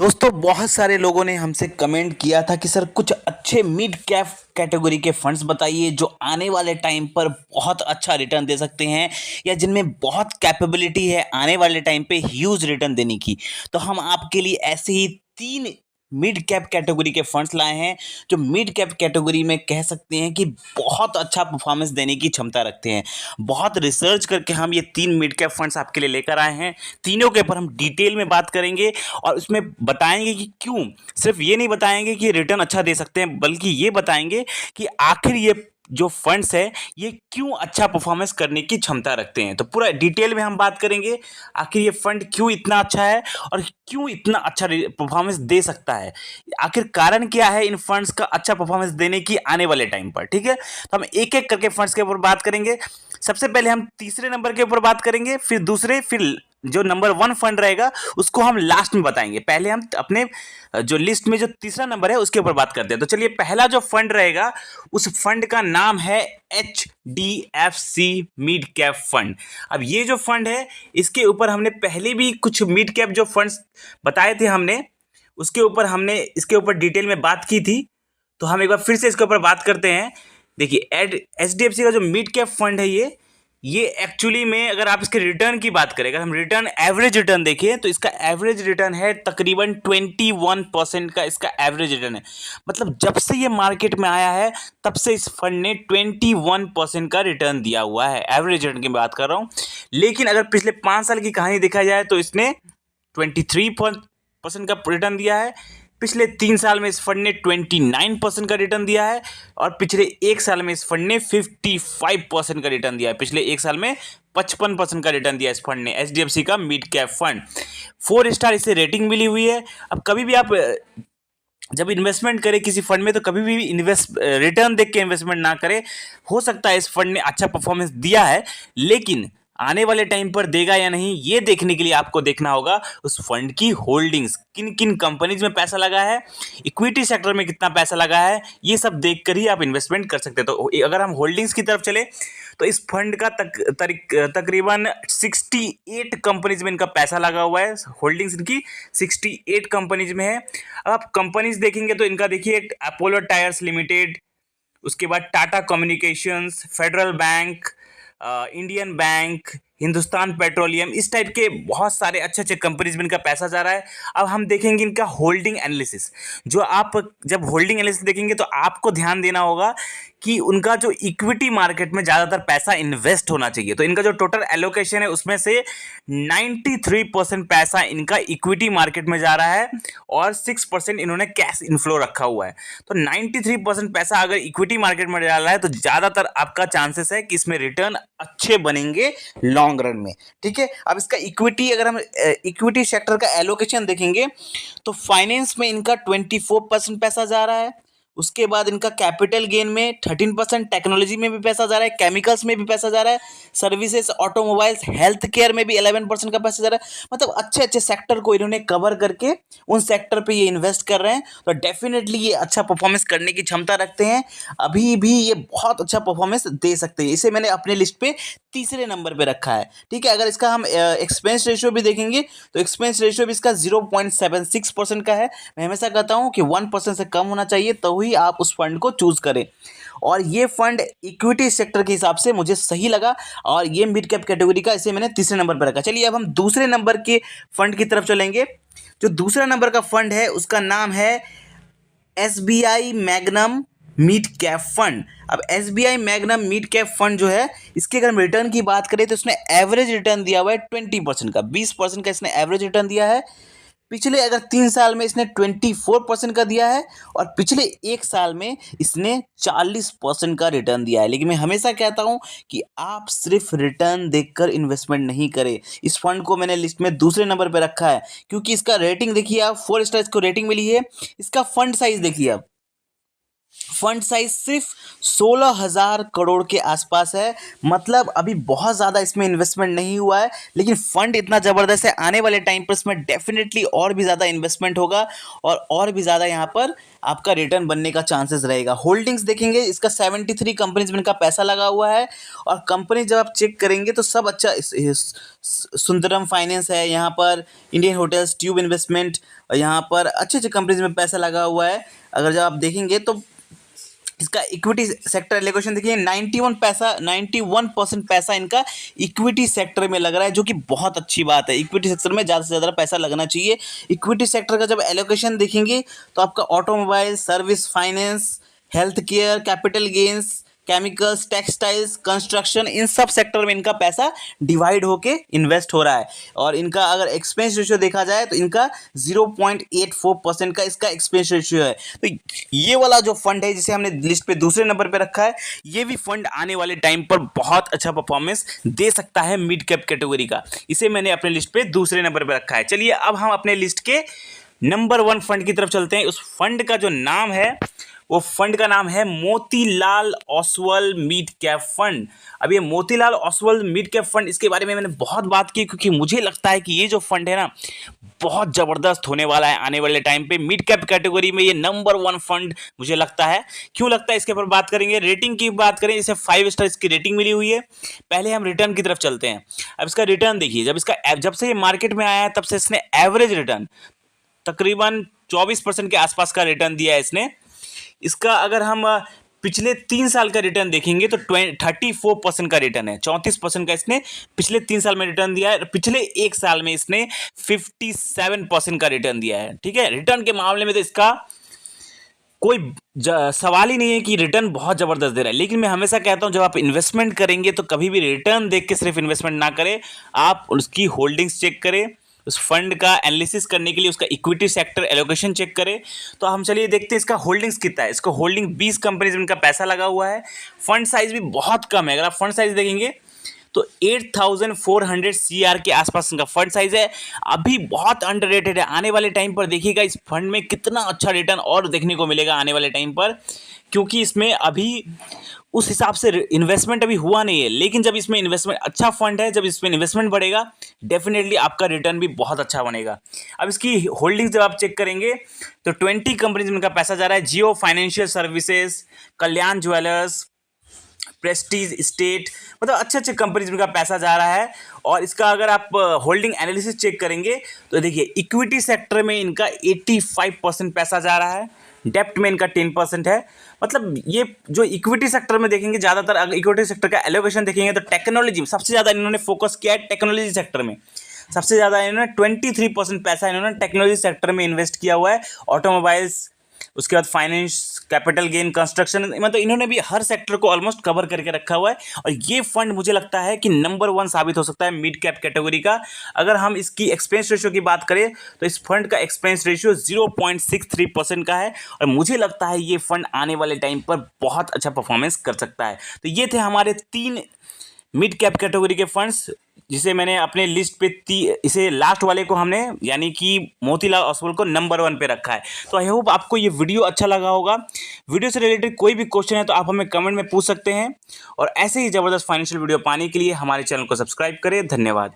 दोस्तों बहुत सारे लोगों ने हमसे कमेंट किया था कि सर कुछ अच्छे मिड कैप कैटेगरी के फंड्स बताइए जो आने वाले टाइम पर बहुत अच्छा रिटर्न दे सकते हैं या जिनमें बहुत कैपेबिलिटी है आने वाले टाइम पे ह्यूज रिटर्न देने की। तो हम आपके लिए ऐसे ही 3 मिड कैप कैटेगरी के फंड्स लाए हैं जो मिड कैप कैटेगरी में कह सकते हैं कि बहुत अच्छा परफॉर्मेंस देने की क्षमता रखते हैं। बहुत रिसर्च करके हम ये 3 मिड कैप फंड्स आपके लिए लेकर आए हैं। तीनों के ऊपर हम डिटेल में बात करेंगे और उसमें बताएंगे कि क्यों। सिर्फ ये नहीं बताएंगे कि रिटर्न अच्छा दे सकते हैं, बल्कि ये बताएंगे कि आखिर ये जो फंड्स है ये क्यों अच्छा परफॉर्मेंस करने की क्षमता रखते हैं। तो पूरा डिटेल में हम बात करेंगे आखिर ये फंड क्यों इतना अच्छा है और क्यों इतना अच्छा परफॉर्मेंस दे सकता है। आखिर कारण क्या है इन फंड्स का अच्छा परफॉर्मेंस देने की आने वाले टाइम पर। ठीक है, तो हम एक एक करके फंड्स के ऊपर बात करेंगे। सबसे पहले हम तीसरे नंबर के ऊपर बात करेंगे, फिर दूसरे, फिर जो नंबर 1 फंड रहेगा उसको हम लास्ट में बताएंगे। पहले हम अपने जो लिस्ट में जो तीसरा नंबर है उसके ऊपर बात करते हैं। तो चलिए, पहला जो फंड रहेगा उस फंड का नाम है HDFC मिड कैप फंड। अब ये जो फंड है इसके ऊपर हमने पहले भी कुछ मिड कैप जो फंड्स बताए थे हमने, उसके ऊपर हमने इसके ऊपर डिटेल में बात की थी। तो हम एक बार फिर से इसके ऊपर बात करते हैं। देखिए, HDFC का जो मिड कैप फंड है ये एक्चुअली में अगर आप इसके रिटर्न की बात करें, अगर हम रिटर्न एवरेज रिटर्न देखें तो इसका एवरेज रिटर्न है तकरीबन 21% का इसका एवरेज रिटर्न है। मतलब जब से ये मार्केट में आया है तब से इस फंड ने 21% का रिटर्न दिया हुआ है। एवरेज रिटर्न की बात कर रहा हूँ। लेकिन अगर पिछले 5 साल की कहानी देखा जाए तो इसने 23% का रिटर्न दिया है। पिछले 3 साल में इस फंड ने 29% का रिटर्न दिया है और पिछले 1 साल में इस फंड ने 55% का रिटर्न दिया है। पिछले 1 साल में 55% का रिटर्न दिया इस फंड ने, HDFC का मिड कैप फंड। 4 स्टार इसे रेटिंग मिली हुई है। अब कभी भी आप जब इन्वेस्टमेंट करें किसी फंड में तो कभी भी रिटर्न देख के इन्वेस्टमेंट ना करें। हो सकता है इस फंड ने अच्छा परफॉर्मेंस दिया है, लेकिन आने वाले टाइम पर देगा या नहीं ये देखने के लिए आपको देखना होगा उस फंड की होल्डिंग्स, किन किन कंपनीज में पैसा लगा है, इक्विटी सेक्टर में कितना पैसा लगा है, ये सब देखकर ही आप इन्वेस्टमेंट कर सकते हैं। तो अगर हम होल्डिंग्स की तरफ चले तो इस फंड का तकरीबन 68 कंपनीज में इनका पैसा लगा हुआ है। होल्डिंग्स इनकी 68 कंपनीज में है। अब आप कंपनीज देखेंगे तो इनका देखिए, अपोलो टायर्स लिमिटेड, उसके बाद Tata communications, federal bank, Indian bank, Hindustan petroleum, इस टाइप के बहुत सारे अच्छे अच्छे कंपनीज में इनका पैसा जा रहा है। अब हम देखेंगे इनका होल्डिंग एनालिसिस। जो आप जब होल्डिंग एनालिसिस देखेंगे तो आपको ध्यान देना होगा कि उनका जो इक्विटी मार्केट में ज़्यादातर पैसा इन्वेस्ट होना चाहिए। तो इनका जो टोटल एलोकेशन है उसमें से 93% पैसा इनका इक्विटी मार्केट में जा रहा है और 6% इन्होंने कैश इनफ्लो रखा हुआ है। तो 93% पैसा अगर इक्विटी मार्केट में जा रहा है तो ज़्यादातर आपका चांसेस है कि इसमें रिटर्न अच्छे बनेंगे लॉन्ग रन में। ठीक है, अब इसका इक्विटी, अगर हम इक्विटी सेक्टर का एलोकेशन देखेंगे तो फाइनेंस में इनका 24% पैसा जा रहा है। उसके बाद इनका कैपिटल गेन में 13%, टेक्नोलॉजी में भी पैसा जा रहा है, केमिकल्स में भी पैसा जा रहा है, सर्विसेज, ऑटोमोबाइल्स, हेल्थ केयर में भी 11% का पैसा जा रहा है। मतलब अच्छे अच्छे सेक्टर को इन्होंने कवर करके उन सेक्टर पे ये इन्वेस्ट कर रहे हैं। तो डेफिनेटली ये अच्छा परफॉर्मेंस करने की क्षमता रखते हैं। अभी भी ये बहुत अच्छा परफॉर्मेंस दे सकते हैं। इसे मैंने अपने लिस्ट पे तीसरे नंबर पे रखा है। ठीक है, अगर इसका हम एक्सपेंस रेशियो भी देखेंगे तो एक्सपेंस रेशियो भी इसका 0.76% का है। मैं हमेशा कहता हूं कि 1% से कम होना चाहिए तो ही आप उस फंड को चूज करें। और ये फंड इक्विटी सेक्टर के हिसाब से मुझे सही लगा और ये मिड कैप कैटेगरी का, इसे मैंने तीसरे नंबर पर रखा। चलिए अब हम दूसरे नंबर के फंड की तरफ चलेंगे। जो दूसरा नंबर का फंड है उसका नाम है SBI magnum mid cap fund. अब SBI magnum mid cap fund जो है, इसके अगर हम रिटर्न की बात करें तो इसने एवरेज रिटर्न दिया हुआ है 20% का, 20% का इसने एवरेज रिटर्न दिया है। पिछले अगर 3 साल में इसने 24% का दिया है और पिछले 1 साल में इसने 40% का रिटर्न दिया है। लेकिन मैं हमेशा कहता हूं कि आप सिर्फ रिटर्न देखकर इन्वेस्टमेंट नहीं करें। इस फंड को मैंने लिस्ट में दूसरे नंबर पर रखा है क्योंकि इसका रेटिंग देखिए आप, 4 स्टार इसको रेटिंग मिली है। इसका फंड साइज देखिए आप, फंड साइज सिर्फ 16,000 करोड़ के आसपास है। मतलब अभी बहुत ज़्यादा इसमें इन्वेस्टमेंट नहीं हुआ है, लेकिन फंड इतना ज़बरदस्त है, आने वाले टाइम पर इसमें डेफिनेटली और भी ज़्यादा इन्वेस्टमेंट होगा और भी ज़्यादा यहाँ पर आपका रिटर्न बनने का चांसेस रहेगा। होल्डिंग्स देखेंगे, इसका 73 कंपनीज में इनका पैसा लगा हुआ है, और कंपनी जब आप चेक करेंगे तो सब अच्छा, सुंदरम फाइनेंस है यहाँ पर, इंडियन होटल्स, ट्यूब इन्वेस्टमेंट, यहाँ पर अच्छे अच्छे कंपनीज में पैसा लगा हुआ है। अगर जब आप देखेंगे तो इसका इक्विटी सेक्टर एलोकेशन देखिए 91% पैसा इनका इक्विटी सेक्टर में लग रहा है, जो कि बहुत अच्छी बात है। इक्विटी सेक्टर में ज़्यादा से ज़्यादा पैसा लगना चाहिए। इक्विटी सेक्टर का जब एलोकेशन देखेंगे तो आपका automobile, service, finance, health care, capital gains, chemicals, textiles, construction, इन सब सेक्टर में इनका पैसा डिवाइड होके इन्वेस्ट हो रहा है। और इनका अगर एक्सपेंस रेशियो देखा जाए तो इनका 0.84% का इसका एक्सपेंस रेशियो है। तो ये वाला जो फंड है जिसे हमने लिस्ट पे दूसरे नंबर पे रखा है, ये भी फंड आने वाले टाइम पर बहुत अच्छा परफॉर्मेंस दे सकता है मिड कैप कैटेगरी का। इसे मैंने अपने लिस्ट पे दूसरे नंबर पे रखा है। चलिए अब हम अपने लिस्ट के नंबर 1 फंड की तरफ चलते हैं। उस फंड का जो नाम है, वो फंड का नाम है Motilal Oswal mid cap fund. अब ये Motilal Oswal mid cap fund, इसके बारे में मैंने बहुत बात की, क्योंकि मुझे लगता है कि ये जो फंड है ना, बहुत ज़बरदस्त होने वाला है आने वाले टाइम पे। मिड कैप कैटेगरी में ये नंबर 1 फंड मुझे लगता है। क्यों लगता है, इसके ऊपर बात करेंगे। रेटिंग की बात करें, इसे 5 स्टार इसकी रेटिंग मिली हुई है। पहले हम रिटर्न की तरफ चलते हैं। अब इसका रिटर्न देखिए, जब से ये मार्केट में आया है तब से इसने एवरेज रिटर्न तकरीबन 24% के आसपास का रिटर्न दिया है इसने। इसका अगर हम पिछले 3 साल का रिटर्न देखेंगे तो 34% का रिटर्न है। 34% का इसने पिछले 3 साल में रिटर्न दिया है। पिछले 1 साल में इसने 57% का रिटर्न दिया है। ठीक है, रिटर्न के मामले में तो इसका कोई सवाल ही नहीं है कि रिटर्न बहुत ज़बरदस्त दे रहा है। लेकिन मैं हमेशा कहता हूं, जब आप इन्वेस्टमेंट करेंगे तो कभी भी रिटर्न देख के सिर्फ इन्वेस्टमेंट ना करें, आप उसकी होल्डिंग्स चेक करें। उस फंड का एनालिसिस करने के लिए उसका इक्विटी सेक्टर एलोकेशन चेक करें। तो हम चलिए देखते हैं इसका होल्डिंग्स कितना है। इसका होल्डिंग 20 कंपनीज में इनका पैसा लगा हुआ है। फंड साइज भी बहुत कम है। अगर आप फंड साइज देखेंगे तो 8,400 CR के आसपास इनका फंड साइज है। अभी बहुत अंडररेटेड है। आने वाले टाइम पर देखिएगा इस फंड में कितना अच्छा रिटर्न और देखने को मिलेगा आने वाले टाइम पर, क्योंकि इसमें अभी उस हिसाब से इन्वेस्टमेंट अभी हुआ नहीं है। लेकिन जब इसमें इन्वेस्टमेंट, अच्छा फंड है, जब इसमें इन्वेस्टमेंट बढ़ेगा डेफिनेटली आपका रिटर्न भी बहुत अच्छा बनेगा। अब इसकी होल्डिंग्स जब आप चेक करेंगे तो 20 कंपनीज में इनका पैसा जा रहा है। जियो फाइनेंशियल सर्विसेज, कल्याण ज्वेलर्स, प्रेस्टीज स्टेट, मतलब अच्छे अच्छे कंपनीज में का पैसा जा रहा है। और इसका अगर आप होल्डिंग एनालिसिस चेक करेंगे तो देखिए इक्विटी सेक्टर में इनका 85% पैसा जा रहा है। डेप्ट में इनका 10% है। मतलब ये जो इक्विटी सेक्टर में देखेंगे, ज़्यादातर अगर इक्विटी सेक्टर का एलोकेशन देखेंगे तो टेक्नोलॉजी में सबसे ज़्यादा इन्होंने फोकस किया है। टेक्नोलॉजी सेक्टर में सबसे ज़्यादा इन्होंने 23% पैसा इन्होंने टेक्नोलॉजी सेक्टर में इन्वेस्ट किया हुआ है। ऑटोमोबाइल्स, उसके बाद फाइनेंस, कैपिटल गेन, कंस्ट्रक्शन, मतलब इन्होंने भी हर सेक्टर को ऑलमोस्ट कवर करके रखा हुआ है। और ये फंड मुझे लगता है कि नंबर 1 साबित हो सकता है मिड कैप कैटेगरी का। अगर हम इसकी एक्सपेंस रेशियो की बात करें तो इस फंड का एक्सपेंस रेशियो 0.63% का है। और मुझे लगता है ये फंड आने वाले टाइम पर बहुत अच्छा परफॉर्मेंस कर सकता है। तो ये थे हमारे 3 मिड कैप कैटेगरी के फंड्स, जिसे मैंने अपने लिस्ट पे इसे लास्ट वाले को हमने यानी कि मोतीलाल ओसवाल को नंबर 1 पे रखा है। तो आई होप आपको ये वीडियो अच्छा लगा होगा। वीडियो से रिलेटेड कोई भी क्वेश्चन है तो आप हमें कमेंट में पूछ सकते हैं। और ऐसे ही ज़बरदस्त फाइनेंशियल वीडियो पाने के लिए हमारे चैनल को सब्सक्राइब करें। धन्यवाद।